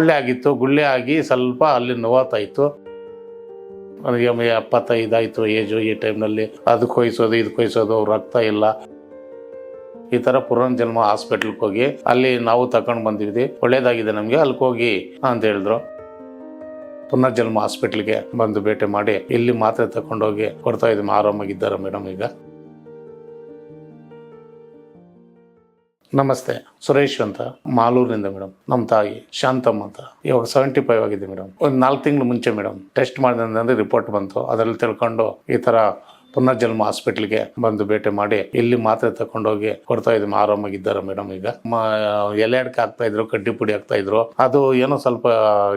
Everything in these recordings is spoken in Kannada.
ಗುಳ್ಳೆ ಆಗಿತ್ತು. ಗುಳ್ಳೆ ಆಗಿ ಸ್ವಲ್ಪ ಅಲ್ಲಿ ನೋವಾಗ್ತಾ ಇತ್ತು. ನನಗೆ 75 ಆಯಿತು ಏಜು. ಈ ಟೈಮ್ನಲ್ಲಿ ಅದಕ್ಕೆ ಕೊಯ್ಸೋದು ಇದಕ್ಕೆ ಕೊಯ್ಸೋದು, ರಕ್ತ ಇಲ್ಲ. ಈ ಥರ ಪುನರ್ಜನ್ಮ ಹಾಸ್ಪಿಟ್ಲ್ಗೆ ಹೋಗಿ ಅಲ್ಲಿ ನಾವು ತಗೊಂಡು ಬಂದಿದ್ವಿ, ಒಳ್ಳೇದಾಗಿದೆ ನಮಗೆ, ಅಲ್ಲಿಗೆ ಹೋಗಿ ಅಂತ ಹೇಳಿದ್ರು. ಪುನರ್ಜನ್ಮ ಹಾಸ್ಪಿಟ್ಲಿಗೆ ಬಂದು ಭೇಟಿ ಮಾಡಿ ಇಲ್ಲಿ ಮಾತ್ರೆ ತಗೊಂಡೋಗಿ ಕೊಡ್ತಾ ಇದ್ದೀವಿ. ಆರಾಮಾಗಿದ್ದಾರೆ ಮೇಡಮ್ ಈಗ. ನಮಸ್ತೆ, ಸುರೇಶ್ ಅಂತ, ಮಾಲೂರಿನಿಂದ ಮೇಡಮ್. ನಮ್ಮ ತಾಯಿ ಶಾಂತಮ್ಮ ಅಂತ. ಇವಾಗ 75 ಆಗಿದೆ ಮೇಡಮ್. ಒಂದು 4 ತಿಂಗಳು ಮುಂಚೆ ಮೇಡಮ್ ಟೆಸ್ಟ್ ಮಾಡಿದ್ರೆ ರಿಪೋರ್ಟ್ ಬಂತು. ಅದರಲ್ಲಿ ತಿಳ್ಕೊಂಡು ಈ ಥರ ಪುನರ್ಜನ್ಮ ಹಾಸ್ಪಿಟ್ಲಿಗೆ ಬಂದು ಭೇಟಿ ಮಾಡಿ ಇಲ್ಲಿ ಮಾತ್ರೆ ತಗೊಂಡೋಗಿ ಕೊಡ್ತಾ ಇದ್ದೀವಿ. ಆರಾಮಾಗಿದ್ದಾರೆ ಮೇಡಮ್ ಈಗ. ಎಲೆ ಅಡಿಕೆ ಹಾಕ್ತಾ ಇದ್ರು, ಕಡ್ಡಿ ಪುಡಿ ಹಾಕ್ತಾ ಇದ್ರು. ಅದು ಏನೋ ಸ್ವಲ್ಪ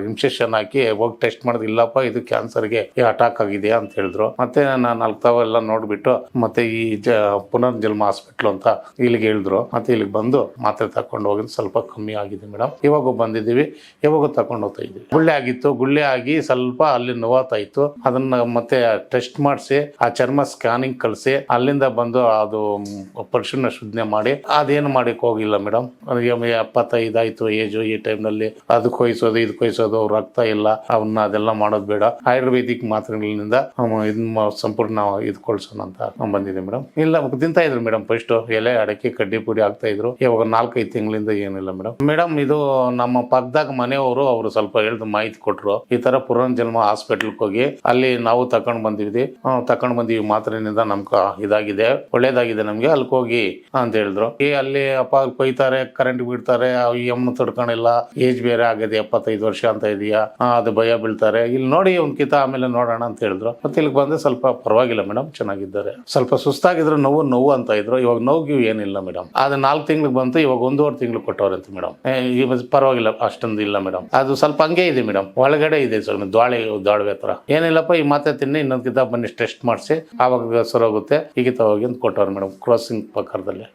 ಇನ್ಫೆಕ್ಷನ್ ಹಾಕಿ ಹೋಗಿ ಟೆಸ್ಟ್ ಮಾಡಿದ್ರು. ಇಲ್ಲಪ್ಪ, ಇದು ಕ್ಯಾನ್ಸರ್ಗೆ ಅಟ್ಯಾಕ್ ಆಗಿದೆಯಾ ಅಂತ ಹೇಳಿದ್ರು. ಮತ್ತೆ ನಾನು ಅಲ್ತಾವೆಲ್ಲ ನೋಡ್ಬಿಟ್ಟು ಮತ್ತೆ ಈ ಪುನರ್ಜನ್ಮ ಹಾಸ್ಪಿಟ್ಲು ಅಂತ ಇಲ್ಲಿಗೆ ಹೇಳಿದ್ರು. ಮತ್ತೆ ಇಲ್ಲಿಗೆ ಬಂದು ಮಾತ್ರೆ ತಕೊಂಡು ಹೋಗಿದ್ದು ಸ್ವಲ್ಪ ಕಮ್ಮಿ ಆಗಿದೆ ಮೇಡಮ್. ಇವಾಗೂ ಬಂದಿದ್ದೀವಿ, ಇವಾಗೂ ತಗೊಂಡು ಹೋಗ್ತಾ ಇದ್ದೀವಿ. ಗುಳ್ಳೆ ಆಗಿತ್ತು. ಗುಳ್ಳೆ ಆಗಿ ಸ್ವಲ್ಪ ಅಲ್ಲಿ ನೋವಾಗ್ತಾ ಇತ್ತು. ಅದನ್ನ ಮತ್ತೆ ಟೆಸ್ಟ್ ಮಾಡಿಸಿ ಆ ಚರ್ಮ ಸ್ಕ್ಯಾನಿಂಗ್ ಕಳಿಸಿ ಅಲ್ಲಿಂದ ಬಂದು ಅದು ಪರೀಕ್ಷೆ ಶುದ್ಧನೆ ಮಾಡಿ ಅದೇನು ಮಾಡಕ್ಕೆ ಹೋಗಿಲ್ಲ ಮೇಡಮ್. ನನಗೆ 75 ಆಯಿತು ಏಜು. ಈ ಟೈಮ್ನಲ್ಲಿ ಅದಕ್ಕೆ ಕೊಯ್ಸೋದು ಇದಕ್ಕೆ ಕೊಯ್ಸೋದು, ರಕ್ತ ಇಲ್ಲ. ಅವನ್ನ ಅದೆಲ್ಲ ಮಾಡೋದು ಬೇಡ, ಆಯುರ್ವೇದಿಕ್ ಮಾತ್ರೆಗಳಿಂದ ಸಂಪೂರ್ಣ ಕೊಳ್ಸೋಣ ಅಂತ ಬಂದಿದೆ ಮೇಡಮ್. ಇಲ್ಲ ತಿಂತಾ ಇದ್ರು ಮೇಡಮ್. ಫಸ್ಟ್ ಎಲೆ ಅಡಕೆ ಕಡ್ಡಿ ಪುಡಿ ಆಗ್ತಾ ಇದ್ರು. ಇವಾಗ 4-5 ತಿಂಗಳಿಂದ ಏನಿಲ್ಲ ಮೇಡಮ್. ಮೇಡಮ್, ಇದು ನಮ್ಮ ಪಕ್ಕದಾಗ ಮನೆಯವರು ಅವರು ಸ್ವಲ್ಪ ಹೇಳಿದ ಮಾಹಿತಿ ಕೊಟ್ಟರು. ಈ ತರ ಪುನರ್ಜನ್ಮ ಹಾಸ್ಪಿಟ್ಲ್ಗೆ ಹೋಗಿ ಅಲ್ಲಿ ನಾವು ತಗೊಂಡು ಬಂದಿದ್ವಿ ಮಾತ್ರೆನಿಂದ ನಮ್ಗೆ ಇದಾಗಿದೆ, ಒಳ್ಳೇದಾಗಿದೆ ನಮ್ಗೆ, ಅಲ್ಲಿಗೆ ಹೋಗಿ ಅಂತ ಹೇಳಿದ್ರು. ಅಲ್ಲಿ ಅಪ್ಪ ಕೊಯ್ತಾರೆ, ಕರೆಂಟ್ ಬಿಡ್ತಾರೆ, ಎಮ್ಮು ತಡ್ಕೊಂಡಿಲ್ಲ, ಏಜ್ ಬೇರೆ ಆಗಿದೆ, 75 ವರ್ಷ ಅಂತ ಇದೆಯಾ, ಅದು ಭಯ ಬೀಳ್ತಾರೆ, ಇಲ್ಲಿ ನೋಡಿ ಒಂದ್ ಕಿತ ಆಮೇಲೆ ನೋಡೋಣ ಅಂತ ಹೇಳಿದ್ರು. ಮತ್ತೆ ಇಲ್ಲಿಗೆ ಬಂದ್ರೆ ಸ್ವಲ್ಪ ಪರವಾಗಿಲ್ಲ ಮೇಡಮ್, ಚೆನ್ನಾಗಿದ್ದಾರೆ. ಸ್ವಲ್ಪ ಸುಸ್ತಾಗಿದ್ರು, ನೋವು ಅಂತ ಇದ್ರು. ಇವಾಗ ನೋವು ಏನಿಲ್ಲ ಮೇಡಮ್. ಅದು 4 ತಿಂಗಳಿಗೆ ಬಂತು. ಇವಾಗ 1.5 ತಿಂಗಳು ಕೊಟ್ಟವ್ರಂತ ಮೇಡಮ್. ಪರವಾಗಿಲ್ಲ, ಅಷ್ಟೊಂದು ಇಲ್ಲ ಮೇಡಮ್. ಅದು ಸ್ವಲ್ಪ ಹಂಗೆ ಇದೆ ಮೇಡಮ್, ಒಳಗಡೆ ಇದೆ ಸ್ವಲ್ಪ ದಾಳವೆ ತರ. ಏನಿಲ್ಲಪ್ಪ, ಈ ಮಾತ್ರೆ ತಿನ್ನಿ, ಇನ್ನೊಂದು ಕಿತ ಬನ್ನಿ ಟೆಸ್ಟ್ ಮಾಡಿಸಿ ಆವಾಗ ಸರೋಗುತ್ತೆ, ಈಗ ಹೋಗಿ ಅಂತ ಕೊಟ್ಟವ್ರು ಮೇಡಮ್, ಕ್ರಾಸಿಂಗ್ ಪ್ರಕಾರದಲ್ಲಿ.